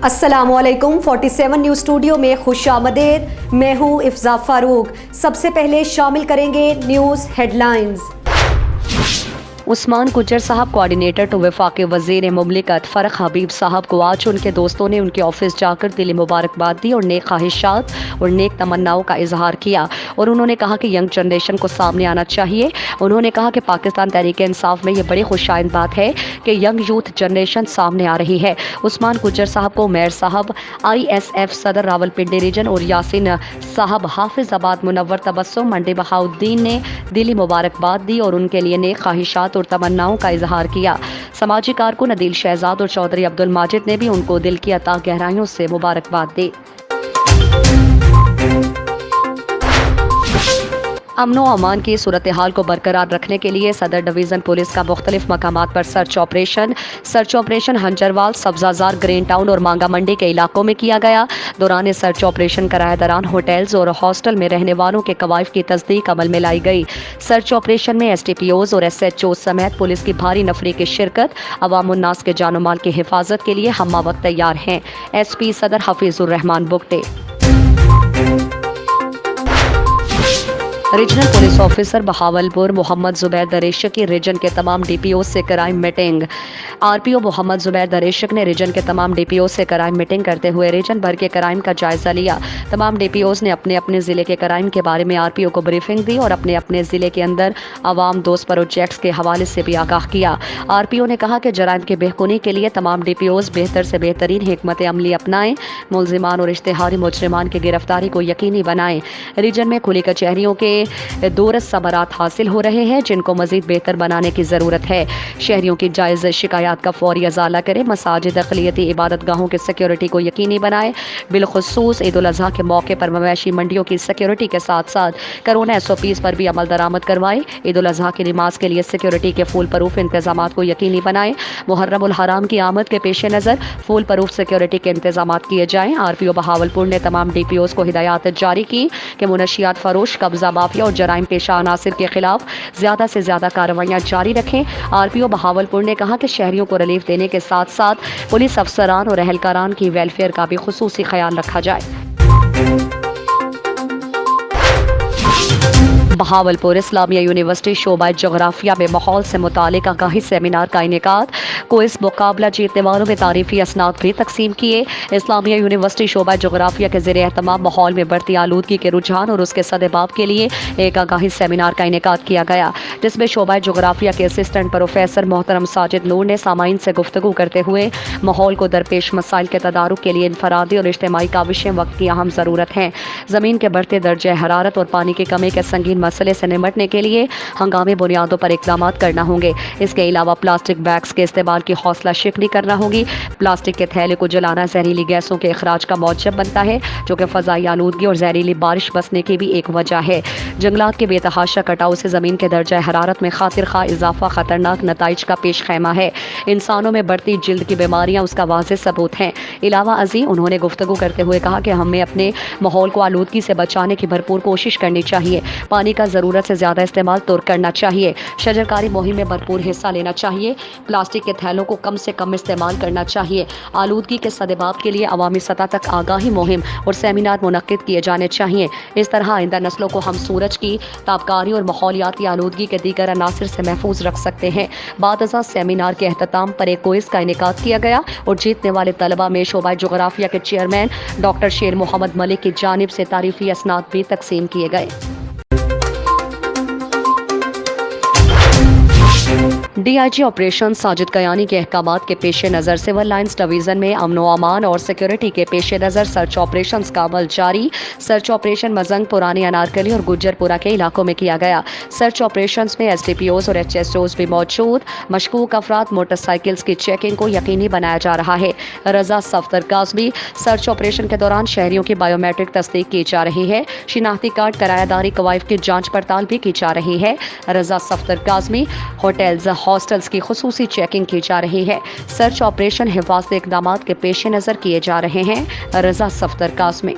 अस्सलाम वालेकुम। 47 news studio में खुशामदीद। मैं हूँ इफ्जा फारूक। सबसे पहले शामिल करेंगे न्यूज़ हेडलाइंस। उस्मान गुज्जर साहब कोऑर्डिनेटर टू वफाकी वज़ीर मुमलिकत फ़रख हबीब साहब को आज उनके दोस्तों ने उनके ऑफिस जाकर दिली मुबारकबाद दी और नेक ख्वाहिशात और नेक तमन्नाओं का इजहार किया और उन्होंने कहा कि यंग जनरेशन को सामने आना चाहिए। उन्होंने कहा कि पाकिस्तान तहरीक इंसाफ में ये बड़ी खुशाइन बात है कि यंग यूथ जनरेशन सामने आ रही है। उस्मान गुज्जर साहब को मेयर साहब, ISF सदर रावलपिंडी रीजन और यासिन साहब हाफिजाबाद मुनव्वर तबस्सुम मंडी बहाउद्दीन ने दिली मुबारकबाद दी और उनके लिए नेक ख्वाहिशात और तमन्नाओं का इजहार किया। समाजी कारकुन अदील शहजाद और चौधरी अब्दुल माजिद ने भी उनको दिल की अता गहराइयों से मुबारकबाद दी। अमनो अमान की सूरत हाल को बरकरार रखने के लिए सदर डिवीज़न पुलिस का मुख्तलिफ मकामात पर search operation Hanjarwal, Sabzazar, green town और मांगा मंडी के इलाकों में किया गया। दौरान सर्च ऑपरेशन किराएदारान होटल्स और हॉस्टल में रहने वालों के कवायद की तस्दीक अमल में लाई गई। सर्च ऑपरेशन में STPOs और SHOs समेत पुलिस की भारी नफरी की शिरकत। अवामुन्नास के जानो माल की हिफाजत के लिए हम वक्त तैयार हैं। SP सदर Hafeezur Rahman Bugti. Regional police officer Bahawalpur Mohammad Zubair Dareshak की रीजन के तमाम DPO से crime meeting. RPO Mohammad Zubair Dareshak ने रीजन के तमाम DPO से क्राइम मीटिंग करते हुए रीजन भर के क्राइम का जायजा लिया। तमाम DPOs ने अपने अपने ज़िले के क्राइम के बारे में RPO को ब्रीफिंग दी और अपने अपने ज़िले के अंदर आवाम दोस्त प्रोजेक्ट्स के हवाले से भी आगाह किया। RPO ने कहा कि जराइम की बेहकुनी के लिए तमाम DPOs बेहतर से बेहतरीन हिकमत अमली अपनाएं, मुलजिमान और इश्तिहारी मुजरिमान की गिरफ्तारी को यकीनी बनाएं। रीजन में खुली कचहरियों के दूरस समरात हासिल हो रहे हैं जिनको मजीद बेहतर बनाने की ज़रूरत है। शहरियों की जायज़ शिकायत का फौरी अजाला करें। मसाजिद, अक़लियती इबादत गाहों की सिक्योरिटी को यकीनी बनाएं। बिलखुसूस ईद उल अज़हा के मौके पर मवेशी मंडियों की सिक्योरिटी के साथ साथ कोरोना SOPs पर भी अमल दरामद करवाएं। ईद उल अज़हा की नमाज के लिए सिक्योरिटी के फूल प्रूफ इंतजाम को यकीनी बनाएं। मुहर्रम उल हराम की आमद के पेश नज़र फूल प्रूफ सिक्योरिटी के इंतजाम किए जाएं। RPO बहावलपुर ने तमाम DPOs को हिदायत जारी की कि मुनशियात फरोश, कब्जा माफिया और जराइम पेशा अनासिर के खिलाफ ज़्यादा से ज़्यादा कार्रवाइयाँ जारी रखें। RPO बहावलपुर ने कहा कि शहरियों को रिलीफ देने के साथ साथ पुलिस अफसरान और अहलकारान की वेलफेयर का भी खुसूसी ख्याल रखा जाए। बहावलपुर इस्लामिया यूनिवर्सिटी शोबा जोग्राफिया में माहौल से मुतालिक आगाही सेमिनार का इनेकाद। क्विज़ मुकाबला जीतने वालों में तारीफी असनाद भी तकसीम किए। इस्लामिया यूनिवर्सिटी शोबा जोग्राफिया के ज़रिए एहतमाम माहौल में बढ़ती आलूदगी के रुझान और उसके सदेबाब के लिए एक आगाही सेमिनार का इनेकाद किया गया, जिसमें शोबा जोग्राफिया के असिस्टेंट प्रोफेसर मोहतरम साजिद नूर ने सामाईन से गुफ्तगू करते हुए माहौल को दरपेश मसाइल के तदारुक के लिए इनफरादी और इज्तिमाई काविशें वक्त की अहम ज़रूरत हैं। ज़मीन के बढ़ते दर्जे हरारत और पानी की कमी के संगीन मसले से निमटने के लिए हंगामी बुनियादों पर इक़दाम करना होंगे। इसके अलावा प्लास्टिक बैग्स के इस्तेमाल की हौसला शिकनी करना होगी। प्लास्टिक के थैले को जलाना जहरीली गैसों के अखराज का मौजब बनता है, जो कि फ़ज़ाई आलूदगी और जहरीली बारिश बसने की भी एक वजह है। जंगलात के बेतहाशा कटाव से ज़मीन के दर्जा हरारत में खातिर खा इजाफा ख़तरनाक नताइज का पेश खैमा है। इंसानों में बढ़ती जिल्द की बीमारियाँ उसका वाज़ेह सबूत हैं। इलावा अज़ी उन्होंने गुफ्तगू करते हुए कहा कि हमें अपने माहौल को आलूदगी से बचाने की भरपूर कोशिश करनी चाहिए। पानी का ज़रूरत से ज़्यादा इस्तेमाल तुर्क करना चाहिए। शजरकारी मुहिम में भरपूर हिस्सा लेना चाहिए। प्लास्टिक के थैलों को कम से कम इस्तेमाल करना चाहिए। आलूदगी के सदेबाब के लिए अवामी सतह तक आगाही मुहिम और सेमिनार मुनक्किद किए जाने चाहिए। इस तरह आइंदा नस्लों को हम सूरज की ताबकारी और माहौलियाती आलूदगी के दीगर अनासिर से महफूज रख सकते हैं। बाद अज़ा सेमिनार के अख्ताम पर एक क्विज़ का इनेकाद किया गया और जीतने वाले तलबा में शोबा जोग्राफिया के चेयरमैन डॉक्टर शेर मोहम्मद मलिक की जानिब से तारीफी असनाद भी तकसीम किए गए। DIG ऑपरेशन साजिद कयानी के अहकामात के पेश नज़र सिविल लाइन्स डिवीज़न में अमनो अमान और सिक्योरिटी के पेश नज़र सर्च ऑपरेशन का अमल जारी। सर्च ऑपरेशन मजंग, पुरानी अनारकली और गुज्जरपुरा के इलाकों में किया गया। सर्च ऑपरेशन में STPOs और HSOs भी मौजूद। मशकूक अफराद मोटरसाइकिल्स की चेकिंग को यकीनी बनाया जा रहा है। रजा सफ्तर काज़मी सर्च ऑपरेशन के दौरान शहरियों की बायोमेट्रिक तस्दीक की जा रही है। शिनाख्ती कार्ड, किरायादारी कवायद की जाँच पड़ताल भी की जा रही है। रजा सफ्तर काज़मी होटल्स, हॉस्टल्स की खुसूसी चेकिंग की जा रही है। सर्च ऑपरेशन हिफाजती इक़दामात के पेश नज़र किए जा रहे हैं। रजा सफ्तर काज़मी।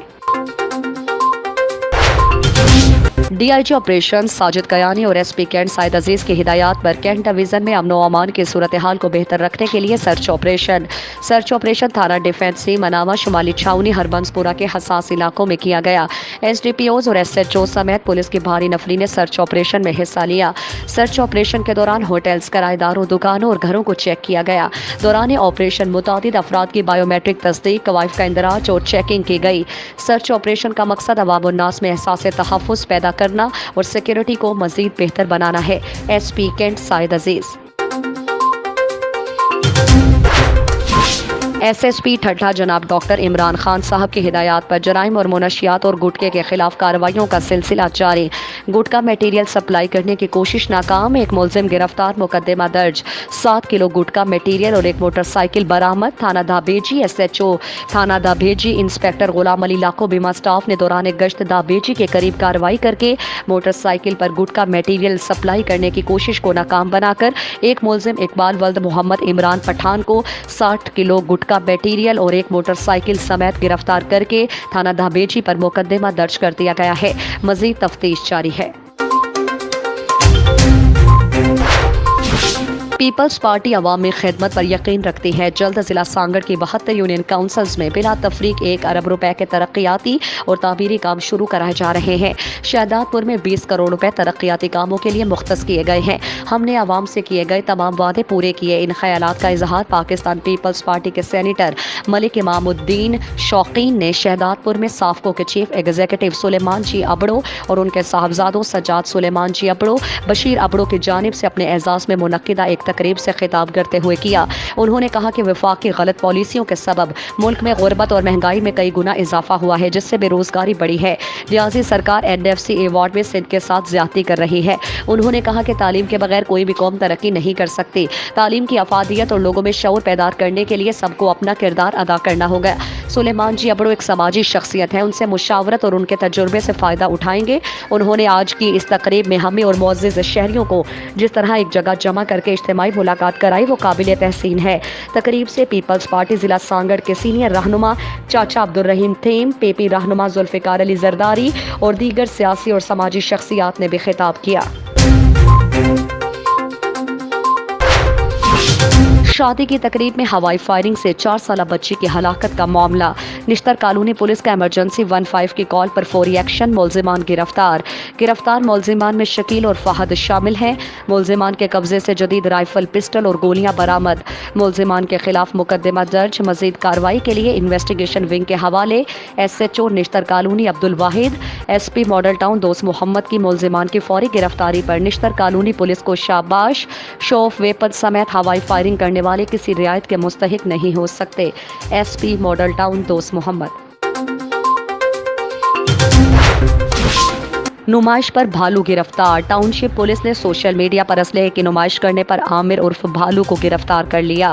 DIG ऑपरेशन साजिद कयानी और SP कैंट साइद अजीज की हिदायत पर कैंट डिवीजन में अमन व अमान की सूरत हाल को बेहतर रखने के लिए सर्च ऑपरेशन थाना डिफेंसी मनावा शुमाली छावनी हरबंसपुरा के हसास इलाकों में किया गया। SDPOs और SHO समेत पुलिस की भारी नफरी ने सर्च ऑपरेशन में हिस्सा लिया। सर्च ऑपरेशन के दौरान होटल्स, किराएदारों, दुकानों और घरों को चेक किया गया। दौरान ऑपरेशन मुतादिद अफराद की बायोमेट्रिक तस्दीक, कवाइफ का इंदराज और चेकिंग की गई। सर्च ऑपरेशन का मकसद अवाम उन्नास में एहसास तहफ़्फ़ुज़ पैदा करना और सिक्योरिटी को मज़ीद बेहतर बनाना है। SP कैंट साइद अजीज। SSP ठट्ठा जनाब डॉक्टर इमरान खान साहब की हिदायत पर जराइम और मुनशियात और गुटके के खिलाफ कार्रवाइयों का सिलसिला जारी। गुटका मटेरियल सप्लाई करने की कोशिश नाकाम, एक मुलजिम गिरफ्तार, मुकदमा दर्ज। 7 किलो गुटका मटेरियल और एक मोटरसाइकिल बरामद। थाना दाबेजी SHO थाना दाबेजी इंस्पेक्टर गुलाम अली लाखो बीमा स्टाफ ने दौरान गश्त दाबेजी के करीब कार्रवाई करके मोटरसाइकिल पर गुटका मटेरियल सप्लाई करने की कोशिश को नाकाम बनाकर एक मुलजिम इकबाल वल्द मोहम्मद इमरान पठान को 60 किलो गुटका का मटेरियल और एक मोटरसाइकिल समेत गिरफ्तार करके थाना दाबेजी पर मुकदमा दर्ज कर दिया गया है। मजीद तफ्तीश जारी है। पीपल्स पार्टी अवामी खिदमत पर यकीन रखती है। जल्द जिला सांगड़ की 72 यूनियन काउंसिल्स में बिला तफरीक 1 अरब रुपए के तरक्याती और तामीरी काम शुरू कराए जा रहे हैं। शहदादपुर में 20 करोड़ रुपए तरक्याती कामों के लिए मुख्तस किए गए हैं। हमने अवाम से किए गए तमाम वादे पूरे किए। इन ख्यालात का इजहार पाकिस्तान पीपल्स पार्टी के सेनेटर मलिक इमामुद्दीन शौकीन ने शहदादपुर में साफको के चीफ एग्जीक्यूटिव सुलेमान जी अबड़ो और उनके साहबजादों सज्जाद सुलेमान जी अबड़ो, बशीर अबड़ो की जानिब से अपने एजाज में मुनक्किदा एक तकरीब से खिताब करते हुए किया। उन्होंने कहा कि वफाक की गलत पॉलिसियों के सबब मुल्क में गुर्बत और महंगाई में कई गुना इजाफा हुआ है, जिससे बेरोजगारी बढ़ी है। रियाजी सरकार NFC अवार्ड में सिंध के साथ ज्यादती कर रही है। उन्होंने कहा कि तालीम के बगैर कोई भी कौम तरक्की नहीं कर सकती। तालीम की अफादियत और लोगों में शऊर पैदा करने के लिए सबको अपना किरदार अदा करना होगा। सुलेमान जी अबड़ो एक समाजी शख्सियत है, उनसे मुशावरत और उनके तजुर्बे से फ़ायदा उठाएंगे। उन्होंने आज की इस तकरीब में हमें और मुअज़्ज़िज़ शहरियों को जिस तरह एक जगह जमा करके इज्तिमाई मुलाकात कराई वो काबिल तहसीन है। तकरीब से पीपल्स पार्टी ज़िला सांगड़ के सीनियर रहनुमा चाचा अब्दुल रहीम थेम, PP रहनुमा जुल्फ़िकार अली जरदारी और दीगर सियासी और समाजी शख्सियात ने भी खिताब किया। शादी की तकरीब में हवाई फायरिंग से 4 साला बच्ची की हलाकत का मामला। निश्तर कॉलोनी पुलिस का इमरजेंसी 15 की कॉल पर फौरी एक्शन। मुलजिमान गिरफ्तार मुलजिमान में शकील और फहद शामिल हैं। मुलजिमान के कब्जे से जदीद राइफल, पिस्टल और गोलियां बरामद। मुलजिमान के खिलाफ मुकदमा दर्ज। मजीद कार्रवाई के लिए इन्वेस्टिगेशन विंग के हवाले SHO निश्तर कॉलोनी अब्दुल वाहिद, SP मॉडल टाउन दोस्त मोहम्मद की मुलजिमान की फौरी गिरफ्तारी पर निश्तर कॉलोनी पुलिस को शाबाश। शो ऑफ वेपन समेत हवाई फायरिंग करने वाले किसी रियायत के मुस्तहिक नहीं हो सकते। SP मॉडल टाउन दोस्त मोहम्मद। नुमाइश पर भालू गिरफ्तार। टाउनशिप पुलिस ने सोशल मीडिया पर असलहे की नुमाइश करने पर आमिर उर्फ भालू को गिरफ्तार कर लिया।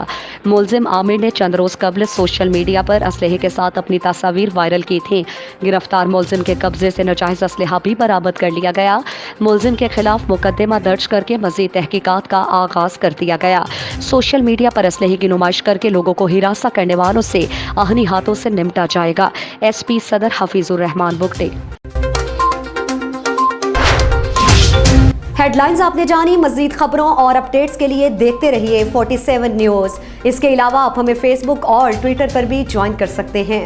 मुलजिम आमिर ने चंद रोज कबल सोशल मीडिया पर असलहे के साथ अपनी तस्वीर वायरल की थी। गिरफ्तार मुलजिम के कब्जे से नाजायज असलहा भी बरामद कर लिया गया। मुलजिम के खिलाफ मुकदमा दर्ज करके मजीद तहकीकात का आगाज कर दिया गया। सोशल मीडिया पर असलहे की नुमाइश करके लोगों को हिरासा करने वालों से आहनी हाथों से निपटा जाएगा। SP सदर हफीजुर रहमान बुगटी। हेडलाइंस आपने जानी। मजीद खबरों और अपडेट्स के लिए देखते रहिए 47 न्यूज़। इसके अलावा आप हमें फेसबुक और ट्विटर पर भी ज्वाइन कर सकते हैं।